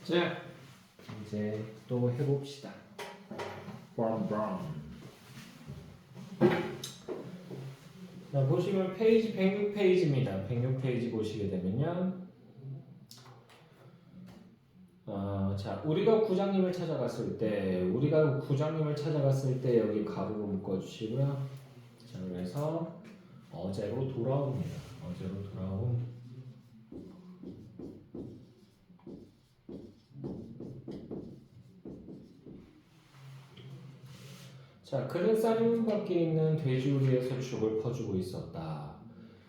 자, 이제 또 해봅시다. 브라운. 자, 보시면 페이지 106페이지입니다. 106페이지 보시게 되면요. 자, 우리가 구장님을 찾아갔을 때 여기 가로로 묶어주시고요. 자, 그래서 어제로 돌아옵니다. 어제로 돌아옴. 자, 그는 쌀문 밖에 있는 돼지우리에서 죽을 퍼주고 있었다.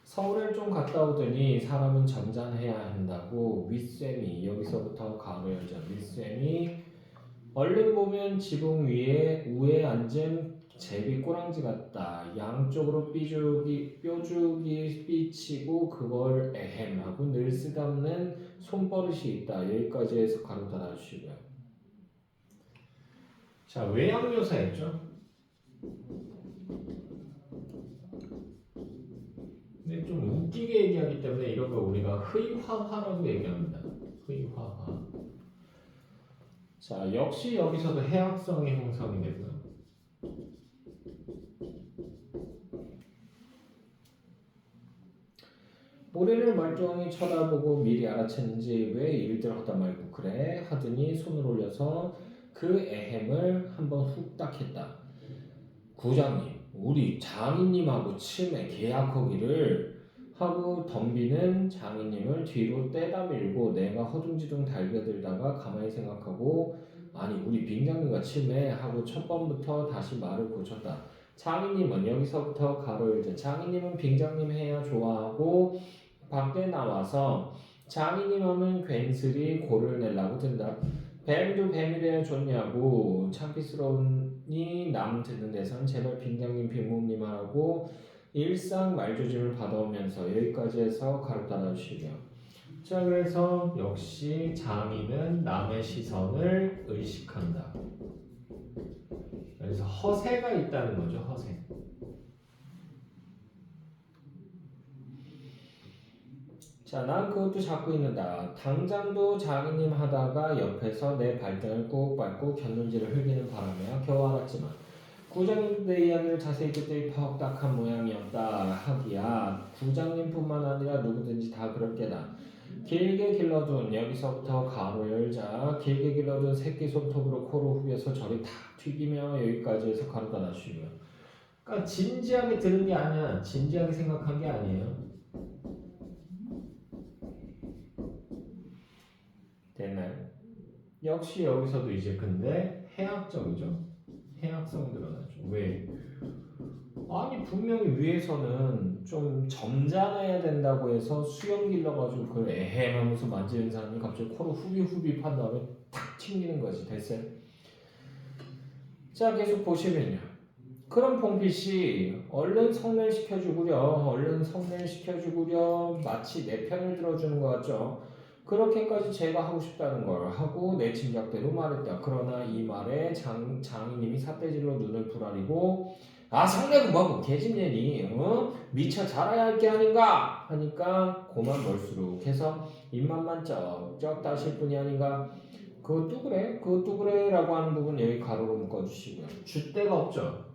서울에 좀 갔다 오더니 사람은 점잖해야 한다고 윗쌤이 여기서부터 가로 열자 윗쌤이 얼른 보면 지붕 위에 우에 앉은 제비 꼬랑지 같다. 양쪽으로 뾰족이 삐치고 그걸 에헴하고 늘 쓰담는 손버릇이 있다. 여기까지 해서 가로 닫아주시고요. 자, 외양묘사였죠. 근데 좀 웃기게 얘기하기 때문에 이런 거 우리가 흐이화화라고 얘기합니다. 흐이화화. 자, 역시 여기서도 해학성이 형성이 되고요. 모래를 멀쩡히 쳐다보고 미리 알아챘는지 왜 일들 하다 말고 그래? 하더니 손을 올려서 그 에헴을 한번 훅딱 했다. 구장님, 우리 장인님하고 치매 계약하기를 하고 덤비는 장인님을 뒤로 떼다 밀고 내가 허둥지둥 달겨들다가 가만히 생각하고 아니 우리 빙장님과 치매 하고 첫 번부터 다시 말을 고쳤다. 장인님은 여기서부터 가로 열자 장인님은 빙장님 해야 좋아하고 밖에 나와서 장인님 하면 괜스레 고를 내려고 든다. 뱀도 뱀이래야 좋냐고 창피스러우니 남 듣는 데선 제발 빙장님 빙목님하고 일상 말조짐을 받아오면서 여기까지 해서 가로 닫아주시고요. 자, 그래서 역시 장인은 남의 시선을 의식한다. 그래서 허세가 있다는 거죠. 허세. 자, 난 그것도 잡고 있는다. 당장도 장인님 하다가 옆에서 내 발등을 꾹 밟고 곁눈질을 흘리는 바람에야 겨우 알았지만 구장님도 내 이야기를 자세히 듣더니 퍽딱한 모양이었다 하기야 구장님뿐만 아니라 누구든지 다 그럴 게다. 길게 길러둔 여기서부터 가로 열자 길게 길러둔 새끼 손톱으로 코로 후벼서 저리 탁 튀기며 여기까지 해서 가로 닫아주시고요. 그러니까 진지하게 들은 게 아니야. 진지하게 생각한 게 아니에요. 됐나요? 역시 여기서도 이제 근데 해학적이죠. 해학성 드러나죠. 왜? 아니 분명히 위에서는 좀 점잖아야 된다고 해서 수염 길러가지고 그걸 에헴 하면서 만지는 사람이 갑자기 코로 후비후비 판 다음에 탁 튕기는 거지. 됐어요? 자, 계속 보시면요. 그럼 봉필씨 얼른 성례시켜주구려 마치 내 편을 들어주는 것 같죠. 그렇게까지 제가 하고 싶다는 걸 하고 내 짐작대로 말했다. 그러나 이 말에 장인님이 삿대질로 눈을 부라리고 아 성례는 뭐고 개집년이 미처 자라야 할 게 아닌가 하니까 고만 멀수록 해서 입맛만 쩍쩍 따실 뿐이 아닌가. 그것도 그래 라고 하는 부분 여기 가로로 묶어주시고요. 줏대가 없죠.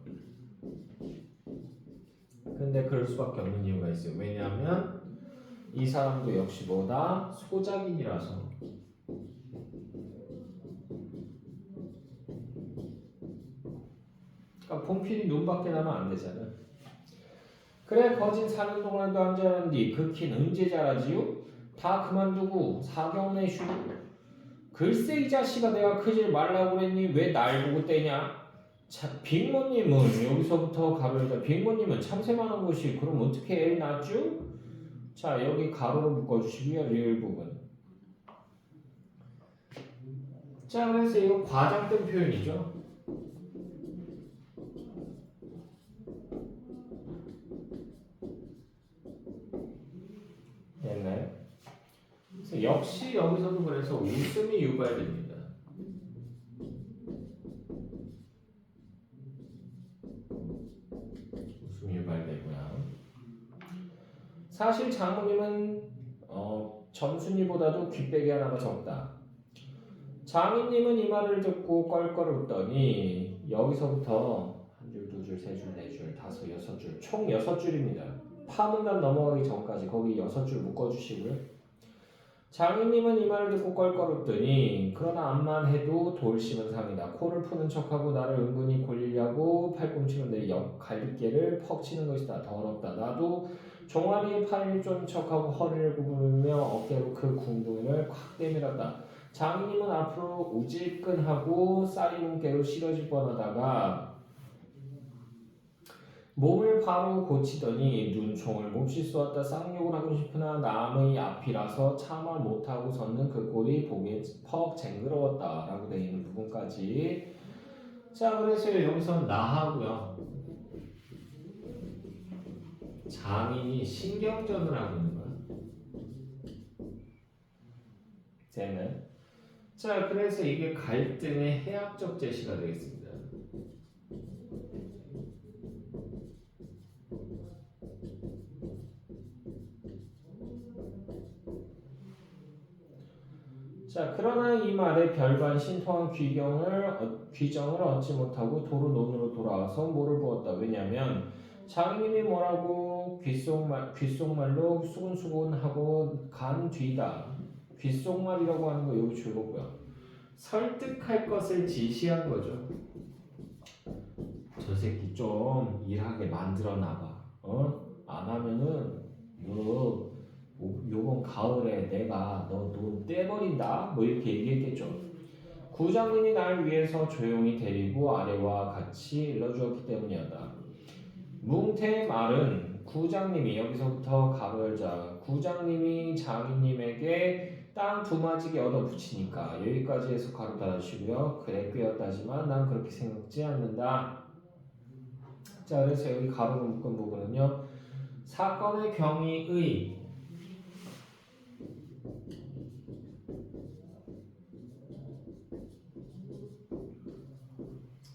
근데 그럴 수밖에 없는 이유가 있어요. 왜냐하면 이 사람도 역시 뭐다? 소작인이라서. 그러니까 봉필이 눈밖에 나면 안 되잖아. 그래 거진 사는 동안도 안 자랐는데 그 키는 언제 자라지요? 다 그만두고 사경내 쉬고 글쎄 이 자식아 내가 크질 말라고 그랬니? 왜 날 보고 떼냐? 자, 빅모님은 여기서부터 가로에다 빅모님은 참새만한 것이 그럼 어떻게 애 낳았죠? 자, 여기 가로로 묶어주시고요. 리을 부분. 자, 그래서 이거 과장된 표현이죠. 됐나요? 그래서 역시 여기서도 그래서 웃음이 유발됩니다. 웃음이 유발되고요. 사실 장모님은 점순이보다도 귓배기 하나가 적다. 장인님은 이 말을 듣고 껄껄 웃더니 여기서부터 한 줄, 두 줄, 세 줄, 네 줄, 다섯, 여섯 줄, 총 6줄입니다. 파문단 넘어가기 전까지 거기 6줄 묶어주시고요. 장인님은 이 말을 듣고 껄껄 웃더니 그러나 암만 해도 돌심은 상이다. 코를 푸는 척하고 나를 은근히 골리려고 팔꿈치로 내 옆 갈비뼈를 퍽 치는 것이다. 더럽다. 나도 종아리에 팔을 쫀 척하고 허리를 구부리며 어깨로 그 궁둥이를 콱 내밀었다. 장인님은 앞으로 우질끈하고 쌀이문깨로 실어질 뻔하다가 몸을 바로 고치더니 눈총을 몹시 쏘았다. 쌍욕을 하고 싶으나 남의 앞이라서 참아 못하고 섰는 그 꼴이 보기에 퍽 쟁그러웠다 라고 되어 있는 부분까지. 자, 그래서 여기서 나하고요 장인이 신경전을 하고 있는 거야. 쟤는. 자, 그래서 이게 갈등의 해학적 제시가 되겠습니다. 자, 그러나 이 말에 별반 신통한 귀정을 얻지 못하고 도로 논으로 돌아와서 뭐를 부었다. 왜냐면 장인님이 뭐라고 귓속말로 수근수근하고 간 뒤다. 귓속말이라고 하는 거 여기 줄거고요. 설득할 것을 지시한 거죠. 저 새끼 좀 일하게 만들어놔봐. 안 하면은 너 요번 가을에 내가 너 돈 떼버린다 뭐 이렇게 얘기했겠죠. 구장님이 날 위해서 조용히 데리고 아래와 같이 일러주었기 때문이었다. 뭉태의 말은 구장님이 여기서부터 가로 열자 구장님이 장인님에게 땅 두마지게 얻어붙이니까 여기까지 해서 가로 닫으시고요. 그래 꿰었다지만 난 그렇게 생각지 않는다. 자, 그래서 여기 가로로 묶은 부분은요. 사건의 경위의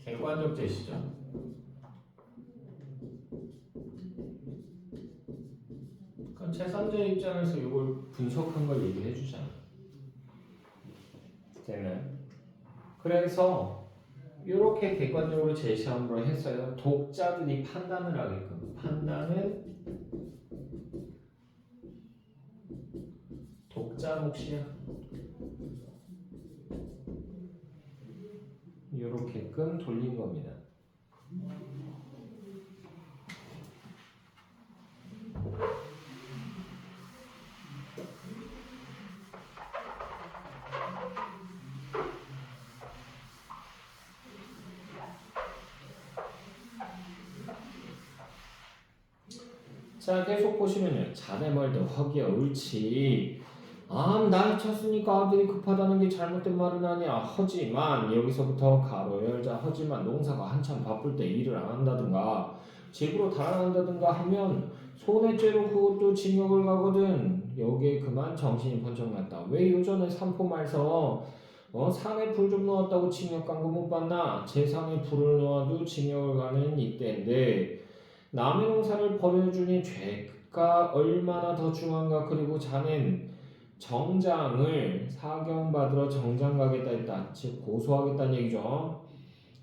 객관적 제시죠. 그럼 제3자 입장에서 이걸 분석한 걸 얘기해 주잖아. 쟤는. 그래서 이렇게 객관적으로 제시함으로 했어요. 독자들이 판단을 하게끔. 판단은 독자 몫이야. 이렇게끔 돌린 겁니다. 자, 계속 보시면요. 자네 말도 허기야 옳지. 나이 찼으니까 아들이 급하다는 게 잘못된 말은 아니야. 하지만 여기서부터 가로 열자. 하지만 농사가 한참 바쁠 때 일을 안 한다든가 집으로 달아난다든가 하면 손해죄로 그것도 징역을 가거든. 여기에 그만 정신이 번쩍 났다. 왜 요전에 산포말서 상에 불 좀 놓았다고 징역 간 거 못 봤나? 제 상에 불을 놓아도 징역을 가는 이때인데 남의 농사를 버려주니 죄가 얼마나 더 중한가. 그리고 자넨 정장을 사경받으러 정장 가겠다 했다. 즉 고소하겠다는 얘기죠.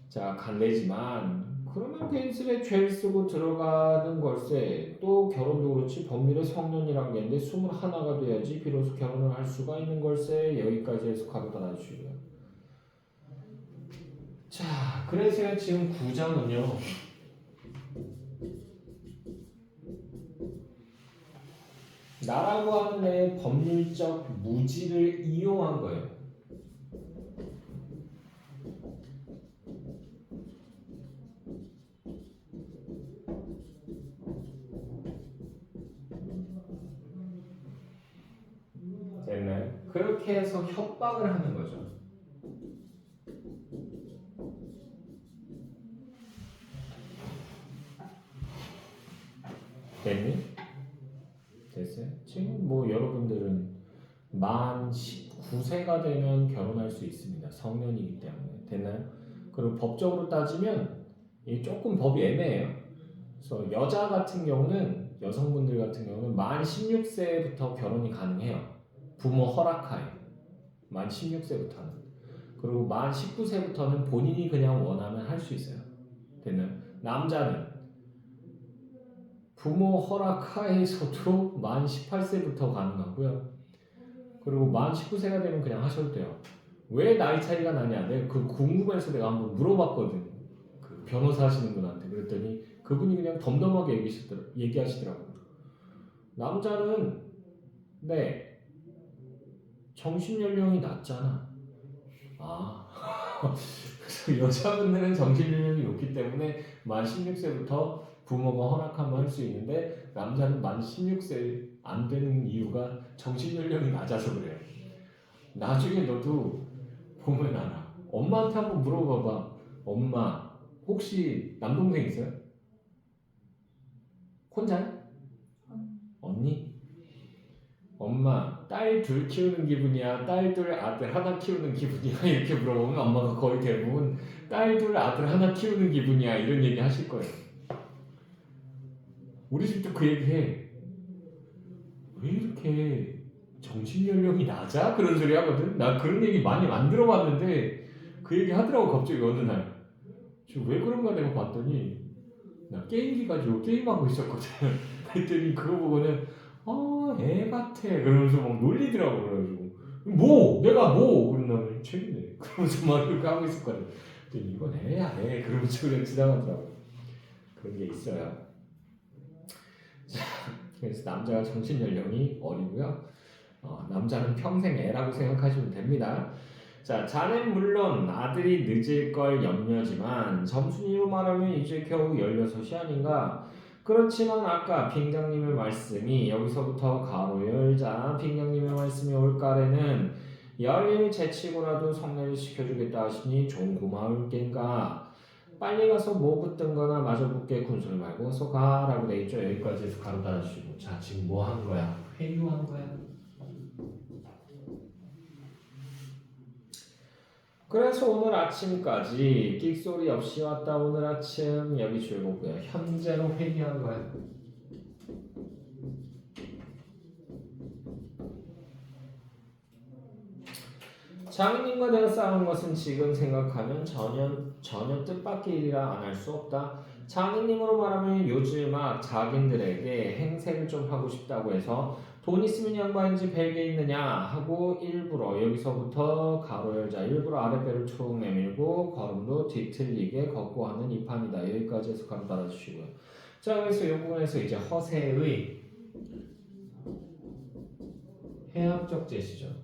자, 간대지만 그러면 괜스레 죄를 쓰고 들어가는 걸세. 또 결혼도 그렇지 법률에 성년이란 게 있는데 21가 돼야지 비로소 결혼을 할 수가 있는 걸세. 여기까지 해서 가로 닫아주시고요. 자, 그래서 지금 9장은요. 나라고 하는 애의 법률적 무지를 이용한 거예요. 됐나요? 그렇게 해서 협박을 하는 거죠. 됐니? 됐어요? 지금 뭐 여러분들은 만 19세가 되면 결혼할 수 있습니다. 성년이기 때문에. 됐나요? 그리고 법적으로 따지면 이 조금 법이 애매해요. 그래서 여자 같은 경우는 여성분들 같은 경우는 만 16세부터 결혼이 가능해요. 부모 허락하에 만 16세부터는. 그리고 만 19세부터는 본인이 그냥 원하면 할 수 있어요. 됐나요? 남자는 부모 허락하에서도 만 18세부터 가능하고요. 그리고 만 19세가 되면 그냥 하셔도 돼요. 왜 나이 차이가 나냐? 내가 그 궁금해서 내가 한번 물어봤거든. 그 변호사 하시는 분한테. 그랬더니 그분이 그냥 덤덤하게 얘기하시더라고요. 남자는 네 정신연령이 낮잖아. 아 그래서 여자분들은 정신연령이 높기 때문에 만 16세부터 부모가 허락하면 할 수 있는데 남자는 만 16세 안 되는 이유가 정신연령이 낮아서 그래요. 나중에 너도 보면 알아. 엄마한테 한번 물어봐봐. 엄마 혹시 남동생 있어요? 혼자요? 언니? 엄마 딸 둘 키우는 기분이야? 딸 둘 아들 하나 키우는 기분이야? 이렇게 물어보면 엄마가 거의 대부분 딸 둘 아들 하나 키우는 기분이야 이런 얘기 하실 거예요. 우리 집도 그 얘기 해. 왜 이렇게 정신연령이 낮아? 그런 소리 하거든. 나 그런 얘기 많이 안 들어봤는데 그 얘기 하더라고 갑자기 어느 날. 왜 그런가 내가 봤더니 나 게임기 가지고 게임하고 있었거든. 그랬더니 그거 보고는 애 같아 그러면서 막 놀리더라고. 그래가지고 내가 그런다고 최근에 그러면서 막 이렇게 하고 있었거든. 그랬더니 이건 애야 애 그러면서 그냥 지나가더라고. 그런 게 있어요. 자, 그래서 남자가 정신연령이 어리고요. 남자는 평생 애라고 생각하시면 됩니다. 자, 자넨 물론 아들이 늦을 걸 염려지만 점순이로 말하면 이제 겨우 16이 아닌가? 그렇지만 아까 빙장님의 말씀이 여기서부터 가로 열자 빙장님의 말씀이 올까래는 열일 제치고라도 성례를 시켜주겠다 하시니 좀 고마울 겐가? 빨리 가서 뭐 붙든 거나 마저 붙게 군소리 말고 어서 가라고 돼 있죠. 여기까지 해서 가로 달아주시고. 자, 지금 뭐 하는 거야? 회유하는 거야? 그래서 오늘 아침까지 끽소리 없이 왔다. 오늘 아침 여기 줄거고요. 현재로 회귀한 거예요. 장인님과 내가 싸운 것은 지금 생각하면 전혀 뜻밖의 일이라 안 할 수 없다. 장인님으로 말하면 요즘 막 자긴들에게 행세를 좀 하고 싶다고 해서 돈 있으면 양반인지 벨게 있느냐 하고 일부러 여기서부터 가로 열자 일부러 아랫배를 툭 내밀고 걸음도 뒤틀리게 걷고 하는 이 판이다. 여기까지 해서 가로 달아주시고요. 자, 그래서 이 부분에서 이제 허세의 해학적 제시죠.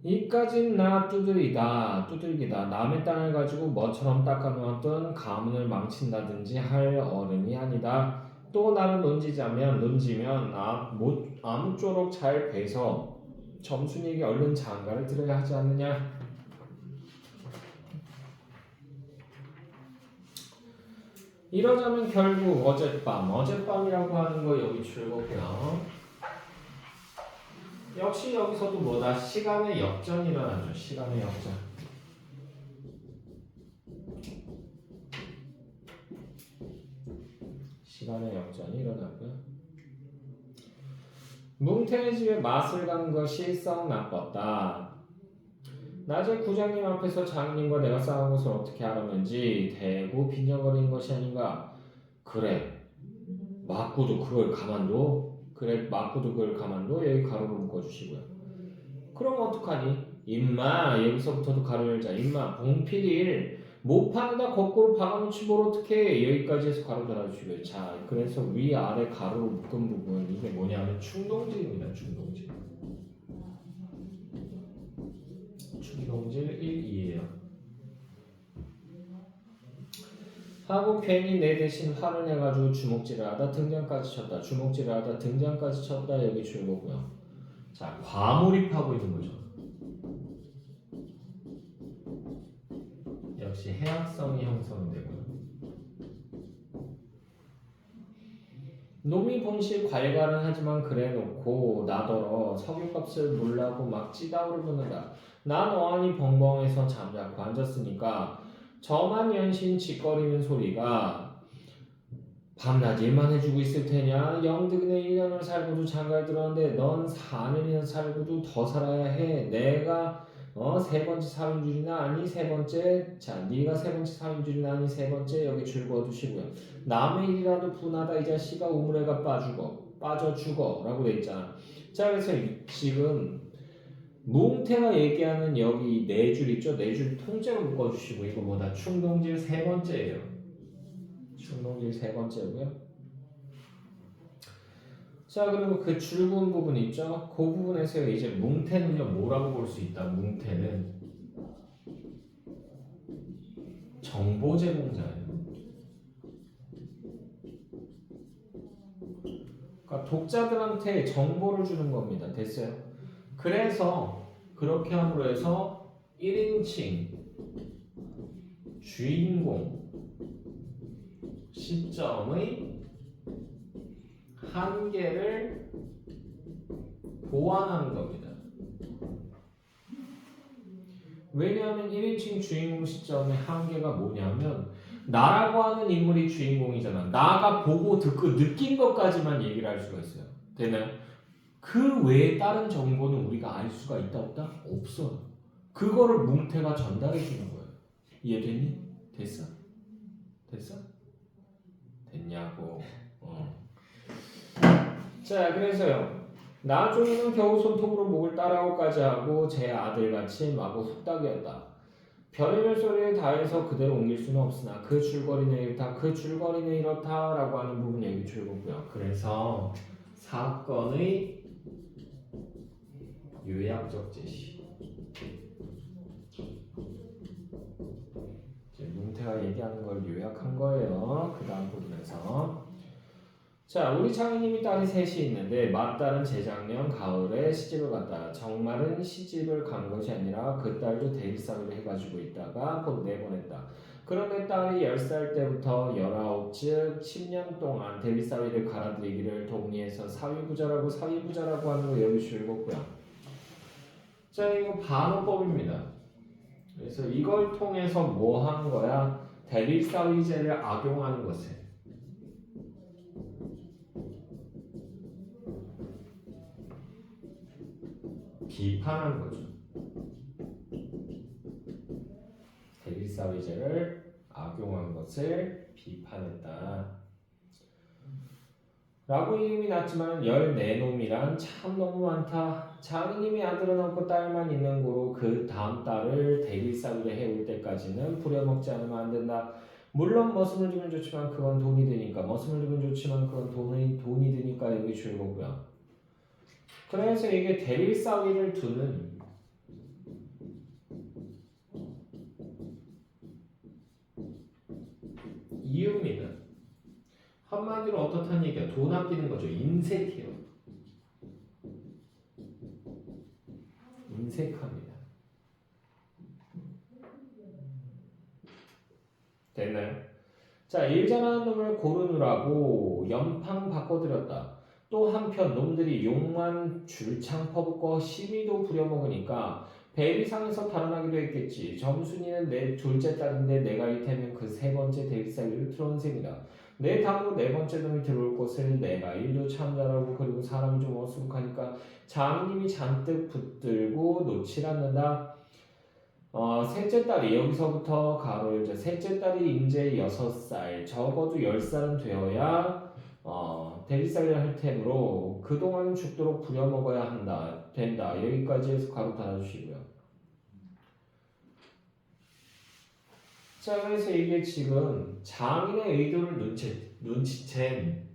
이까진 나 두들기다. 남의 땅을 가지고 뭐처럼 닦아놓았던 가문을 망친다든지 할 어른이 아니다. 또 나를 논지면 아무쪼록 잘 배서 점순이에게 얼른 장가를 들어야 하지 않느냐. 이러자면 결국 어젯밤이라고 하는 거 여기 출고고요. 역시 여기서도 뭐다? 시간의 역전이 일어나죠. 시간의 역전. 시간의 역전이 일어나고요. 뭉태의 집에 맛을 간 것이 썩 나빴다. 낮에 구장님 앞에서 장인님과 내가 싸운 것을 어떻게 알았는지 대고 빈정거리는 것이 아닌가. 그래, 맞고도 그걸 가만둬? 여기 가로로 묶어주시고요. 그럼 어떡하니? 임마 여기서부터도 가로 열자. 임마 봉필일 모판에다 거꾸로 박아놓지 뭘 어떡해. 여기까지 해서 가로 달아주시고요. 자, 그래서 위아래 가로로 묶은 부분 이게 뭐냐면 충동질입니다. 충동질 1, 2예요. 하고 괜히 내 대신 화를 내가지고 주먹질을 하다 등장까지 쳤다. 주먹질을 하다 등장까지 쳤다. 여기 줄거고요. 자, 과몰입하고 있는 거죠. 역시 해악성이 형성되고요. 놈이 본실 괄괄은 하지만 그래놓고 나더러 석유값을 몰라고 막 찌다오르는다. 난 어안이 벙벙해서 잠자코 앉았으니까 저만 연신 짓거리는 소리가 밤낮 일만 해주고 있을 테냐? 영득네 1년을 살고도 장가를 들었는데 넌 4년이나 살고도 더 살아야 해. 내가 세 번째 살인줄이나 아니 세 번째 자 네가 세 번째 살인줄이나 아니 세 번째 여기 줄 그어두시고요. 남의 일이라도 분하다 이 자식아 우물에가 빠져 죽어 라고 돼 있잖아. 자 그래서 지금 뭉태가 얘기하는 여기 네 줄 있죠? 네 줄 통째로 묶어주시고 이거 뭐다? 충동질 세 번째예요. 충동질 세 번째고요. 자 그리고 그 줄근 부분 있죠? 그 부분에서 이제 뭉태는요 뭐라고 볼 수 있다? 뭉태는 정보 제공자예요. 그러니까 독자들한테 정보를 주는 겁니다. 됐어요? 그래서 그렇게 함으로 해서 1인칭 주인공 시점의 한계를 보완하는 겁니다. 왜냐하면 1인칭 주인공 시점의 한계가 뭐냐면 나라고 하는 인물이 주인공이잖아. 나가 보고 듣고 느낀 것까지만 얘기를 할 수가 있어요. 되나요? 그 외에 다른 정보는 우리가 알 수가 있다 없다? 없어요. 그거를 뭉태가 전달해 주는 거예요. 이해됐니? 됐어? 됐어? 됐냐고. 자 그래서요. 나중에는 겨우 손톱으로 목을 따라오까지 하고 제 아들같이 마구 훅닥이었다. 별의별 소리를 다해서 그대로 옮길 수는 없으나 그 줄거리는 이렇다 그 줄거리는 이렇다 라고 하는 부분이 여기 줄거고요. 그래서 사건의 요약적 제시. 이제 뭉태가 얘기하는 걸 요약한 거예요. 그 다음 부분에서 자 우리 창희님이 딸이 셋이 있는데 맏딸은 재작년 가을에 시집을 갔다. 정말은 시집을 간 것이 아니라 그 딸도 대리사위를 해가지고 있다가 곧 내보냈다. 그런데 딸이 10살 때부터 19, 즉 10년 동안 대리사위를 갈아들이기를 동리에서 사위부자라고 하는 거 여기 줄거고요. 자 이거 반어법입니다. 그래서 이걸 통해서 뭐 하는 거야? 대리사위제를 악용하는 것을 비판한 거죠. 대리사위제를 악용한 것을 비판했다. 라고 이름이 났지만 14놈이란 참 너무 많다. 장인님이 아들은 없고 딸만 있는 고로 그 다음 딸을 대리사위를 해올 때까지는 부려먹지 않으면 안 된다. 물론 머슴을 두면 좋지만 그건 돈이 드니까 그건 돈이 드니까 여기 줄거고요. 그래서 이게 대리사위를 두는 이유입니다. 한마디로 어떻다는 얘기야? 돈 아끼는 거죠. 인색해요. 인색합니다. 됐나요? 자, 일 잘하는 놈을 고르느라고 연판 바꿔드렸다. 또 한편 놈들이 욕만 줄창 퍼붓고 시비도 부려먹으니까 배리상에서 달아나기도 했겠지. 점순이는 내 둘째 딸인데 내가 이태면 그 세 번째 대리사위를 틀어온 셈이다. 내 다음으로 네 번째 놈이 들어올 것을 내가 일도 참 잘하고 그리고 사람이 좀 어수룩하니까 장님이 잔뜩 붙들고 놓질 않는다. 셋째 딸이 여기서부터 가로 열자. 셋째 딸이 이제 6살, 적어도 10살은 되어야 대리살이를 할 테므로 그동안은 죽도록 부려먹어야 된다. 여기까지 해서 가로 닫아주시고요. 자, 그래서 이게 지금 장인의 의도를 눈치챈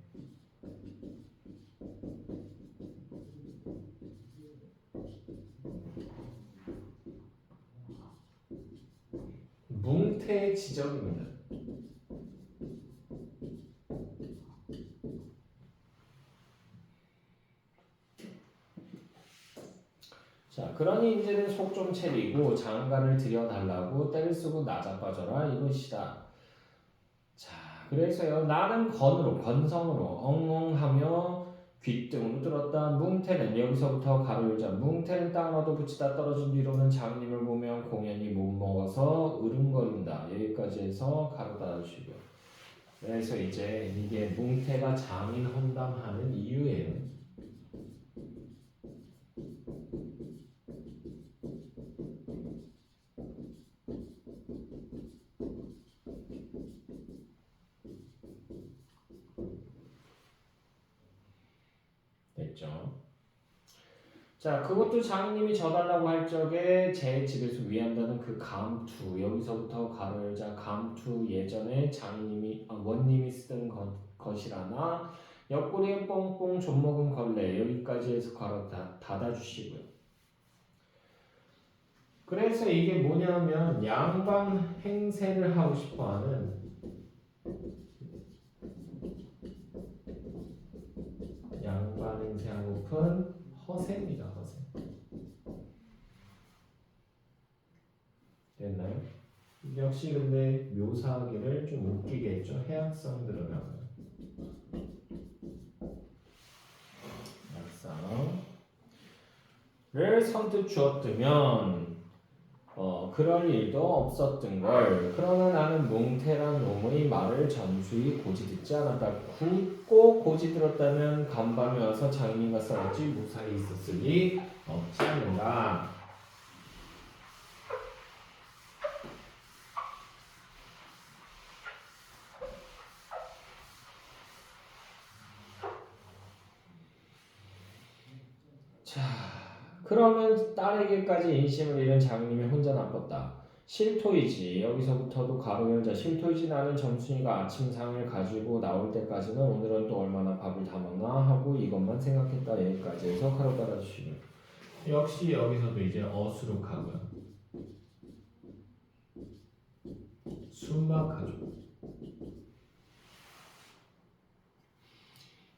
뭉태의 지적입니다. 자, 그러니 이제는 속 좀 차리고 장가를 들여달라고 떼를 쓰고 나자빠져라 이것이다. 자, 그래서요. 나는 건성으로 엉엉하며 귓등으로 들었다. 뭉태는 여기서부터 가로 열자. 뭉태는 땅을 얻어붙이다 떨어진 뒤로는 장님을 보면 공연히 못 먹어서 으름거린다. 여기까지 해서 가로 닫아주시고요. 그래서 이제 이게 뭉태가 장인 헌담하는 이유예요. 됐죠? 자, 그것도 장인님이 져달라고 할 적에 제 집에서 위한다는 그 감투, 여기서부터 가로 열자 감투 예전에 장인님이 원님이 쓰던 것이라나 옆구리에 뽕뽕 좀 먹은 걸레 여기까지 해서 가로 닫아주시고요. 그래서 이게 뭐냐면 양반 행세를 하고 싶어하는 양반 행세하고픈 허세입니다. 허세. 됐나요? 역시 근데 묘사하기를 좀 웃기게 했죠. 해악성 들어가면. 해악성을 선뜻 주었으면 그럴 일도 없었던 걸. 그러나 나는 뭉태란 놈의 말을 전수히 고지 듣지 않았다. 굳고 고지 들었다면 간밤에 와서 장인님과 싸웠지 무사히 있었을 리 없지 않는가. 자, 그러면 딸에게까지 인심을 잃은 장님이 혼자 남았다. 실토이지. 여기서부터도 가로 열자. 실토이지. 나는 점순이가 아침상을 가지고 나올 때까지는 오늘은 또 얼마나 밥을 다 먹나 하고 이것만 생각했다. 여기까지 해서 가로 따라주시고. 역시 여기서도 이제 어수룩하고요. 순박하죠.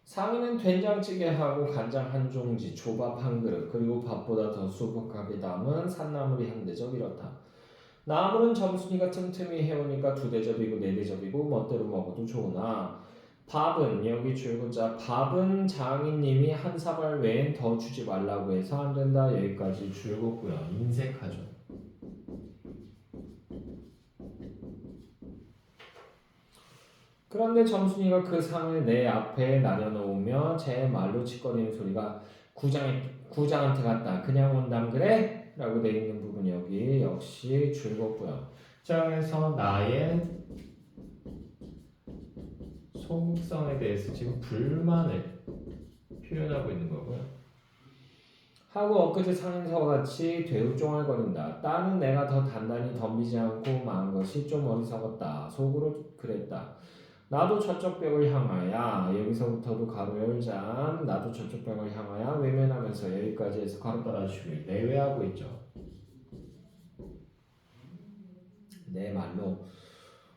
상인은 된장찌개하고 간장 한 종지, 조밥 한 그릇, 그리고 밥보다 더 수북하게 담은 산나물이 한 대접 이렇다. 나물은 점순이가 틈틈이 해오니까 2대접이고 4대접이고 멋대로 먹어도 좋으나 밥은 여기 줄고자 밥은 장인님이 한 사발 외엔 더 주지 말라고 해서 안 된다. 여기까지 줄고고요. 인색하죠. 그런데 점순이가 그 상을 내 앞에 나려놓으며 제 말로 짓거리는 소리가 구장한테 갔다. 그냥 온담 그래? 라고 돼 있는 부분 여기 역시 줄었고요. 자, 그래서 나의 속성에 대해서 지금 불만을 표현하고 있는 거고요. 하고 엊그제 상인서와 같이 되우쫑알거린다. 딸은 내가 더 단단히 덤비지 않고 마은 것이 좀 어리석었다. 속으로 그랬다. 나도 저쪽 벽을 향하여 여기서부터도 가로 열자. 나도 저쪽 벽을 향하여 외면하면서 여기까지 해서 가로 따라주시고 내외하고 있죠. 내 말로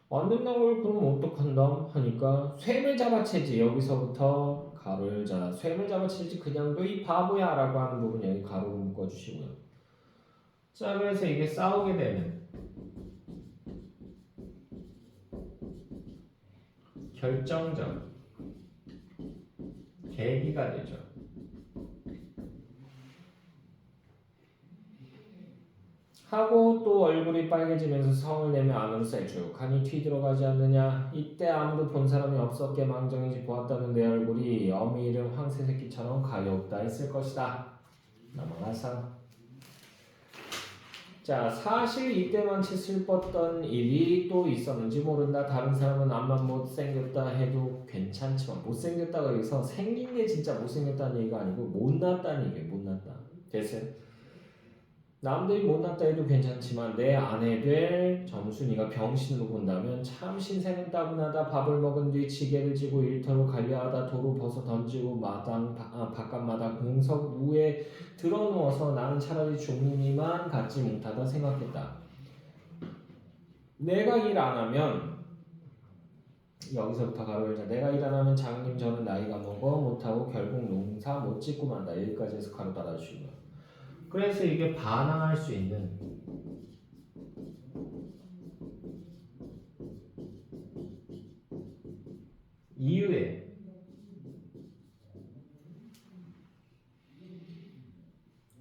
안 된다고 그러면 어떡한다 하니까 쇠를 잡아채지. 여기서부터 가로 열자. 쇠를 잡아채지 그냥 너 이 바보야 라고 하는 부분 여기 가로로 묶어주시고요. 자, 그래서 이게 싸우게 되는 결정적 계기가 되죠. 하고 또 얼굴이 빨개지면서 성을 내며 안으로 셀쭉하니 튀 들어가지 않느냐. 이때 아무도 본 사람이 없었게 망정이지 보았다는 내 얼굴이 어미 이름 황새새끼처럼 가엾다 했을 것이다. 넘어가서 자, 사실 이때만치 슬펐던 일이 또 있었는지 모른다. 다른 사람은 암만 못생겼다 해도 괜찮지만 못생겼다가 여기서 생긴 게 진짜 못생겼다는 얘기가 아니고 못났다는 얘기예요. 못났다. 됐어요? 남들이 못났다 해도 괜찮지만 내 아내 될 점순이가 병신으로 본다면 참 신세는 따분하다. 밥을 먹은 뒤 지게를 지고 일터로 가려하다 도로 벗어 던지고 바깥마다 공석 위에 들어누워서 나는 차라리 죽느니만 갖지 못하다 생각했다. 내가 일 안 하면 여기서부터 가로 열자. 내가 일 안 하면 장님 저는 나이가 먹어 못하고 결국 농사 못 짓고 만다. 여기까지 해서 가로 따라주시고요. 그래서 이게 반항할 수 있는 이유에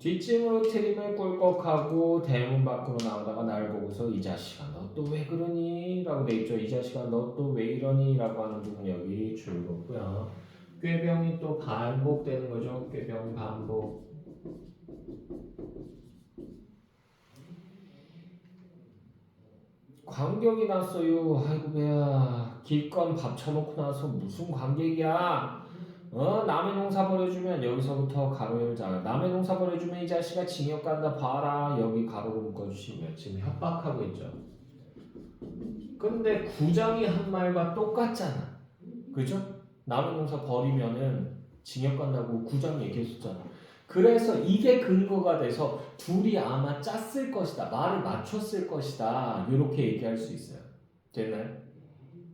뒷짐으로 트림을 꿀꺽하고 대문 밖으로 나오다가 날 보고서 이 자식아 너 또 왜 그러니? 라고 돼 있죠. 이 자식아 너 또 왜 이러니? 라고 하는 부분 여기 줄거고요. 꾀병이 또 반복되는 거죠. 꾀병 반복. 관객이 났어요. 아이고 배야. 기껏 밥 처먹고 나서 무슨 관객이야. 남의 농사 버려주면 여기서부터 가로 열자. 남의 농사 버려주면 이 자식아 징역 간다 봐라. 여기 가로로 묶어주시면 지금 협박하고 있죠. 근데 구장이 한 말과 똑같잖아. 그죠? 남의 농사 버리면은 징역 간다고 구장 얘기했었잖아. 그래서 이게 근거가 돼서 둘이 아마 짰을 것이다. 말을 맞췄을 것이다. 이렇게 얘기할 수 있어요. 됐나요?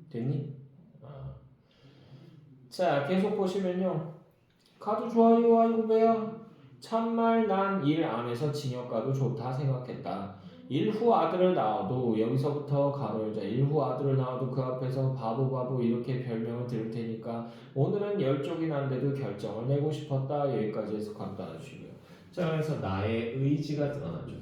됐니? 자, 계속 보시면요. 가도 좋아요. 아이고 배야. 참말 난 일 안에서 징역 가도 좋다 생각했다. 일후 아들을 낳아도 여기서부터 가로 열자. 일후 아들을 낳아도 그 앞에서 바보 이렇게 별명을 들을 테니까 오늘은 열쪽이 난데도 결정을 내고 싶었다. 여기까지 해서 가로 달아주시고요. 자, 그래서 나의 의지가 드러나죠.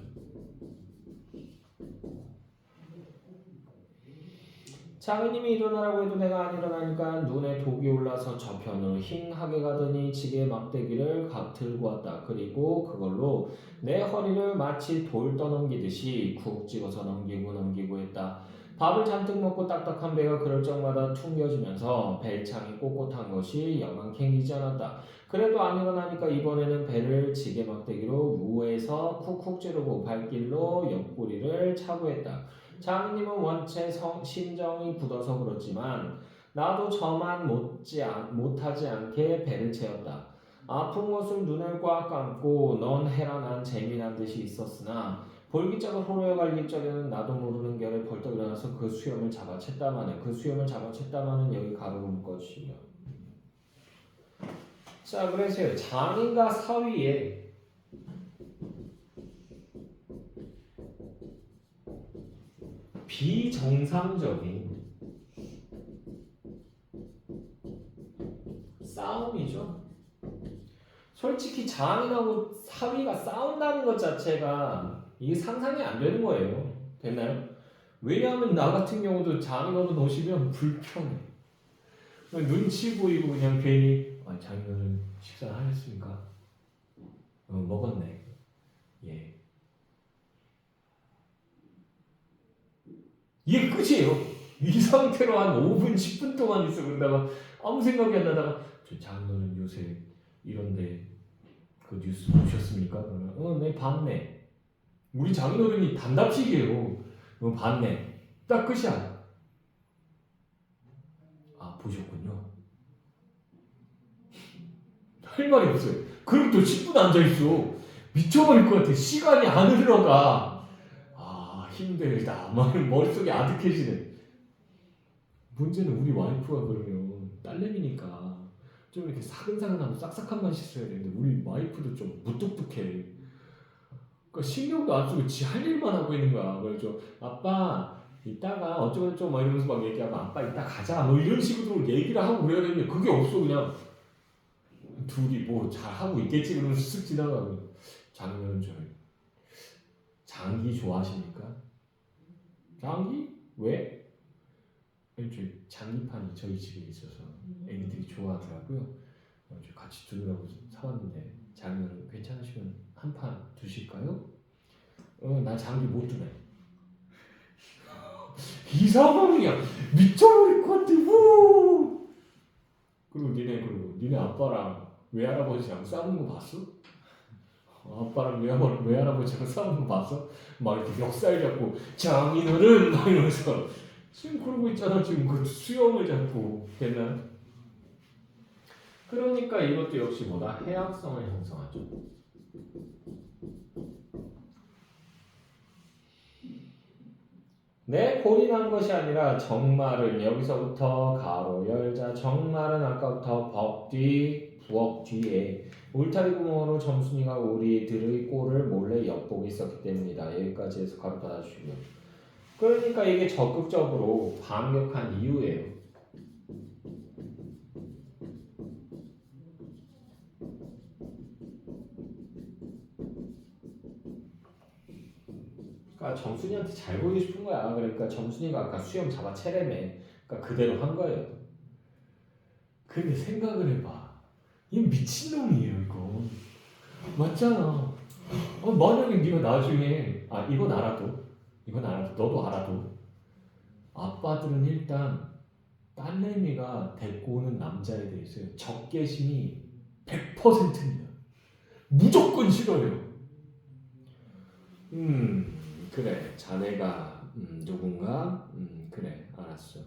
장인님이 일어나라고 해도 내가 안 일어나니까 눈에 독이 올라서 저편으로 힝하게 가더니 지게 막대기를 들고 왔다. 그리고 그걸로 내 허리를 마치 돌 떠넘기듯이 쿡 찍어서 넘기고 했다. 밥을 잔뜩 먹고 딱딱한 배가 그럴 적마다 퉁겨지면서 벨창이 꼿꼿한 것이 여간 캥기지 않았다. 그래도 안 일어나니까 이번에는 배를 지게 막대기로 위에서 쿡쿡 찌르고 발길로 옆구리를 차고 했다. 장인님은 원체 심정이 굳어서 그렇지만 나도 저만 못하지 않게 배를 채웠다. 아픈 것을 눈을 꽉 감고 넌 해라 난 재미난 듯이 있었으나 볼기짝을 호로에 갈릴 적에는 나도 모르는 결에 벌떡 일어나서 그 수염을 잡아챘다마는 여기 가로로 묶어주시며. 자, 그래서요. 장인과 사위의 비정상적인 싸움이죠. 솔직히 장인하고 사위가 싸운다는 것 자체가 이게 상상이 안 되는 거예요. 됐나요? 왜냐하면 나 같은 경우도 장인어른 오시면 불편해. 눈치 보이고 그냥 괜히 장인어른 식사 하셨습니까? 먹었네. 예. 이게 끝이에요. 이 상태로 한 5분, 10분 동안 있어. 그러다가 아무 생각이 안 나다가 저 장인어른 요새 이런데 그 뉴스 보셨습니까? 그러면 네 봤네. 우리 장인어른이 단답식이에요. 봤네. 딱 끝이야. 아 보셨군요. 할 말이 없어요. 그럼 또 10분 앉아있어. 미쳐버릴 것 같아. 시간이 안 흘러가. 힘들다. 머릿속이 아득해지네. 문제는 우리 와이프가 그러면 딸내미니까 좀 이렇게 사근사근하고 싹싹한 맛이 있어야 되는데 우리 와이프도 좀 무뚝뚝해. 그러니까 신경도 안 쓰고 지 할 일만 하고 있는 거야. 그래서 아빠 이따가 어쩌고저쩌고 막 이러면서 막 얘기하고 아빠 이따 가자 뭐 이런 식으로 얘기를 하고 그래야 되는데 그게 없어. 그냥 둘이 뭐 잘하고 있겠지 그러면서 쓱 지나가고. 장인어른 저 장기 좋아하십니까? 장기? 왜? 장기판이 저희 집에 있어서 애기들이 좋아하더라고요. 같이 두느라고 사왔는데 장인어른 괜찮으시면 한 판 두실까요? 나 장기 못 두네. 이 상황이야. 미쳐버릴 것 같아. 그리고 니네 아빠랑 외할아버지랑 싸우는 거 봤어? 아빠랑 외할아버지랑 싸우는 거 봤어? 막 이렇게 멱살 잡고 장인어른 막 이러면서 지금 그러고 있잖아. 지금 그 수염을 잡고. 됐나? 그러니까 이것도 역시 뭐다? 해악성을 형성하죠. 내 골이 난 것이 아니라 정말은 여기서부터 가로 열자. 정말은 아까부터 부엌 뒤에 울타리 구멍으로 점순이가 우리들의 꼴을 몰래 엿보고 있었기 때문이다. 여기까지 해서 가로 달아주시고요. 그러니까 이게 적극적으로 반격한 이유예요. 그러니까 정순이한테 잘 보이고 싶은 거야. 그러니까 정순이가 아까 수염 잡아채래매. 그러니까 그대로 한 거예요. 근데 생각을 해봐. 이 미친놈이에요 이거. 맞잖아. 만약에 네가 나중에 이건 알아도 너도 알아도 아빠들은 일단 딸내미가 데리고 오는 남자에 대해서 적개심이 100%입니다. 무조건 싫어요. 그래 자네가 누군가 그래 알았어.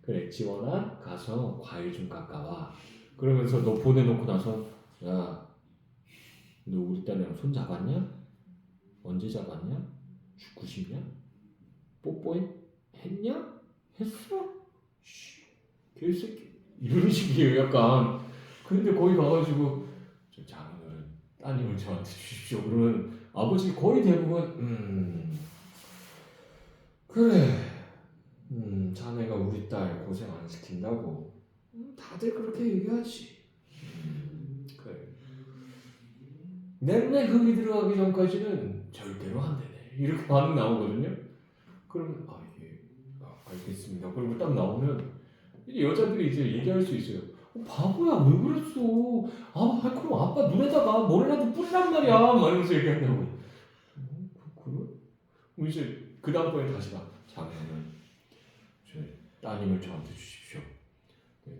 그래 지원아 가서 과일 좀 깎아와. 그러면서 너 보내놓고 나서 야 너 우리 딸이랑 손 잡았냐? 언제 잡았냐? 죽고 싶냐? 뽀뽀했냐? 했어? 씨, 개새끼 이런 식이에요 약간. 근데 거기 가가지고 저 장인어른 따님을 저한테 주십시오 그러면 아버지 거의 대부분 그래 자네가 우리 딸 고생 안 시킨다고 다들 그렇게 얘기하지. 그래 내눈에 흙이 들어가기 전까지는 절대로 안 되네 이렇게 반응 나오거든요. 그러면 예 알겠습니다 그리고 딱 나오면 이제 여자들이 이제 얘기할 수 있어요. 바보야 왜 그랬어? 그럼 아빠 눈에다가 뭐라도 뿌리란 말이야 막 이러면서 얘기한다고. 그래? 이제 그 다음번에 다시 가. 장인어른 저 따님을 저한테 주십시오.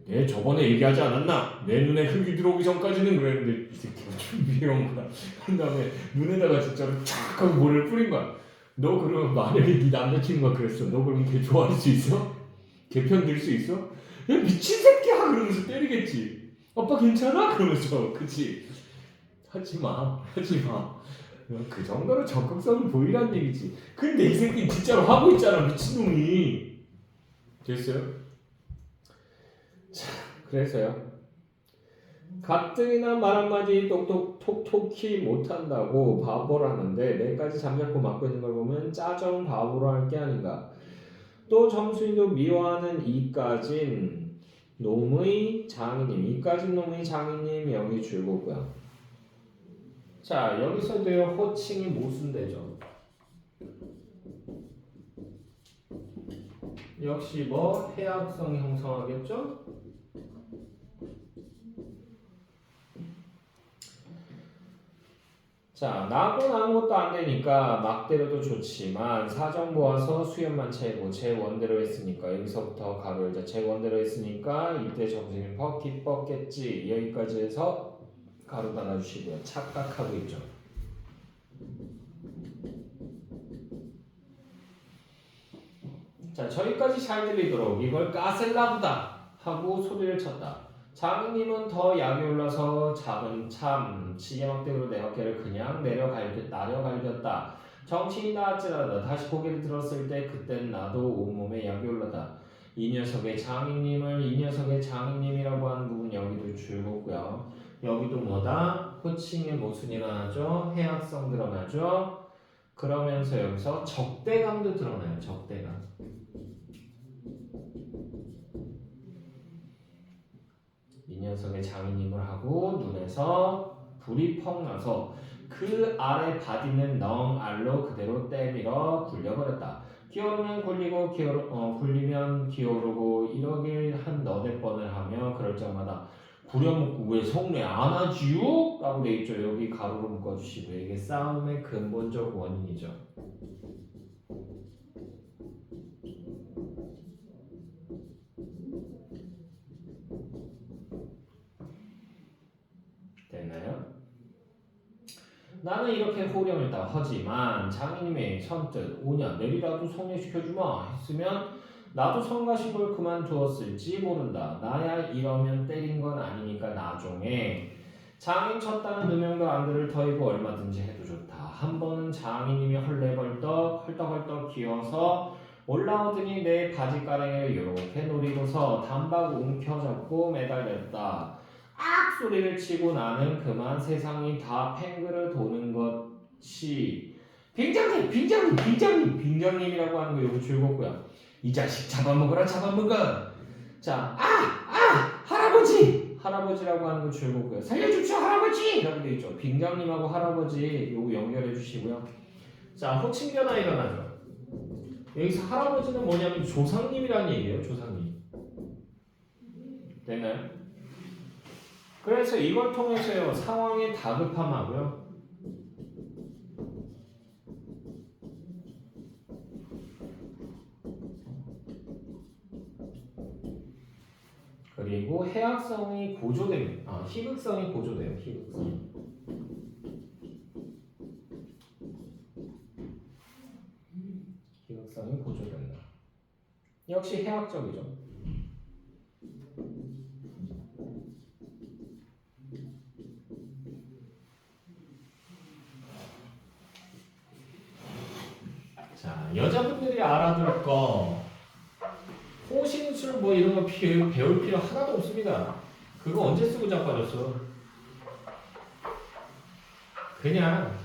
내 저번에 얘기하지 않았나? 내 눈에 흙이 들어오기 전까지는 그랬는데 이 새끼가 준비해온 거야. 그 다음에 눈에다가 진짜로 촥 하고 모래를 뿌린 거야. 너 그러면 만약에 네 남자친구가 그랬어. 너 그러면 걔 좋아할 수 있어? 걔 편 들 수 있어? 야 미친 새끼야 그러면서 때리겠지. 아빠 괜찮아? 그러면서 그치? 하지마 그 정도로 적극성을 보이란 얘기지. 근데 이 새끼는 진짜로 하고 있잖아 미친놈이. 됐어요? 자 그래서요 가뜩이나 말 한마디 톡톡히 못한다고 바보라는데 매까지 잠자코 맞고 있는 걸 보면 짜정 바보로 할 게 아닌가. 또 정수인도 미워하는 이까진 놈의 장인님 여기 줄거고요. 자 여기서도요 호칭이 모순되죠. 역시 뭐 해악성이 형성하겠죠. 자 나고는 아무것도 안 되니까 막대로도 좋지만 사정 모아서 수염만 채고 제 원대로 했으니까 여기서부터 가로 열자. 제 원대로 했으니까 이때 정신이 퍽겠지. 여기까지 해서 가로 닫아주시고요. 착각하고 있죠. 자 저기까지 잘 들리도록 이걸 까셀라보다 하고 소리를 쳤다. 장인님은 더 약이 올라서 작은 참 지게막대기로 내 어깨를 그냥 나려갈겼다. 정신이 나았지라도 다시 고개를 들었을 때 그땐 나도 온몸에 약이 올라다. 이 녀석의 장인님이라고 하는 부분 여기도 줄거고요. 여기도 뭐다? 호칭의 모순이 일어나죠. 해악성 드러나죠. 그러면서 여기서 적대감도 드러나요. 적대감. 이 녀석의 장인님을 하고 눈에서 불이 펑 나서 그 아래 바디는 넝알로 그대로 때밀어 굴려버렸다. 기어오르면 굴리고 굴리면 기어오르고 이러길 한 너댓 번을 하며 그럴 적마다 부려먹고 왜 성례 안 하지요? 라고 돼있죠. 여기 가로로 묶어주시고 이게 싸움의 근본적 원인이죠. 됐나요? 나는 이렇게 호령을 다 하지만 장인님의 선뜻 5년 내리라도 성례시켜주마 했으면 나도 성가신 걸 그만두었을지 모른다. 나야 이러면 때린 건 아니니까 나중에 장인 쳤다는 누명도 안 들을 터이고 얼마든지 해도 좋다. 한 번은 장인님이 헐떡헐떡 기어서 올라오더니 내 바지가랑이를 요렇게 노리고서 단박 움켜잡고 매달렸다. 악 소리를 치고 나는 그만 세상이 다 팽그르 도는 것이 빙장님이라고 하는 거 요거 즐겁고요. 이 자식 잡아먹어라. 자 할아버지라고 하는 거 줄거고요. 살려줍시오 할아버지! 라고 되어 있죠. 빙장님하고 할아버지 요거 연결해 주시고요. 자, 호칭 변화 일어나죠. 여기서 할아버지는 뭐냐면 조상님이라는 얘기예요. 조상님. 됐나요? 그래서 이걸 통해서요. 상황의 다급함하고요. 그리고 해악성이 고조됩니다. 희극성이 고조돼요. 희극성. 희극성이 고조된다. 역시 해악적이죠. 자, 여자분들이 알아둘 거 호신술 뭐 이런 거 배울 필요 하나도 없습니다. 그거 언제 쓰고 자빠졌어? 그냥